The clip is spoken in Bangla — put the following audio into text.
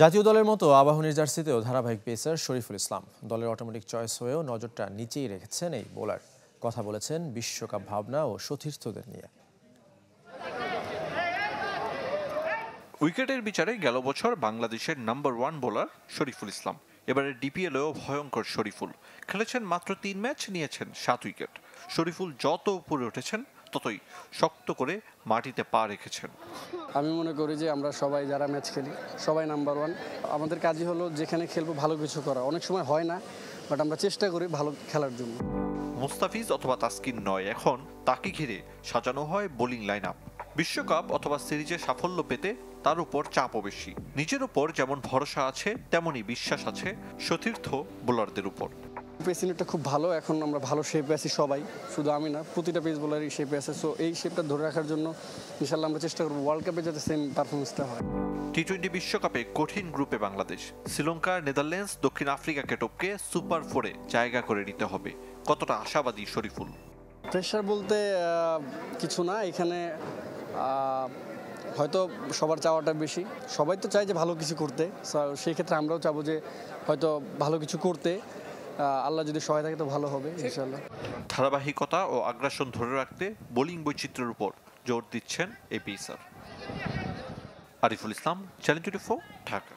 জাতীয় দলের মতো আবাহনীর জার্সিতেও ধারাবাহিক পেসার শরীফুল ইসলাম দলের অটোমেটিক চয়েস হয়েও নজরটা নিচেই রেখেছেন এই বোলার। কথা বলেছেন বিশ্বকাপ ভাবনা ও সতীর্থদের নিয়ে। উইকেটের বিচারে গেল বছর বাংলাদেশের নাম্বার 1 বোলার শরীফুল ইসলাম। এবারে ডিপিএলেও ভয়ঙ্কর শরীফুল। খেলেছেন মাত্র 3 ম্যাচ, নিয়েছেন 7 উইকেট। শরীফুল যত উপরে উঠেছেন ততই শক্ত করে মাটিতে পা রেখেছেন। আমি মনে করি যে আমরা সবাই যারা ম্যাচ খেলি সবাই নাম্বার 1। আমাদের কাজই হলো যেখানে খেলবো ভালো কিছু করা। অনেক সময় হয় না, বাট আমরা চেষ্টা করি ভালো খেলার জন্য। মুস্তাফিজ অথবা তাসকিন নয়, এখন তাকে ঘিরে সাজানো হয় বোলিং লাইন আপ। বিশ্বকাপ অথবা সিরিজে সাফল্য পেতে তার উপর চাপও বেশি। নিজের উপর যেমন ভরসা আছে তেমনই বিশ্বাস আছে সতীর্থ বোলারদের উপর। পেস ইউনিটটা খুব ভালো, এখন আমরা ভালো শেপে আছি সবাই, শুধু আমি না, প্রতিটা পেস বোলারই শেপে আছে। সো এই শেপটা ধরে রাখার জন্য ইনশাল্লাহ আমরা চেষ্টা করবো ওয়ার্ল্ড কাপে যাতে সেম পারফরমেন্সটা হয়। টি-20 বিশ্বকাপে কঠিন গ্রুপে বাংলাদেশ। শ্রীলঙ্কা, নেদারল্যান্ডস, দক্ষিণ আফ্রিকাকে টপকে সুপার 4-এ জায়গা করে নিতে হবে। কতটা আশাবাদী শরীফুল? প্রেশার বলতে কিছু না, এখানে হয়তো সবার চাওয়াটা বেশি। সবাই তো চায় যে ভালো কিছু করতে, সেই ক্ষেত্রে আমরাও চাবো যে হয়তো ভালো কিছু করতে। আল্লাহ যদি সহায় থাকে তো ভালো হবে ইনশাল্লাহ। ধারাবাহিকতা ও আগ্রাসন ধরে রাখতে বোলিং বৈচিত্র্যের উপর জোর দিচ্ছেন এই পেসার। আরিফুল ইসলাম, চ্যানেল 24, ঢাকা।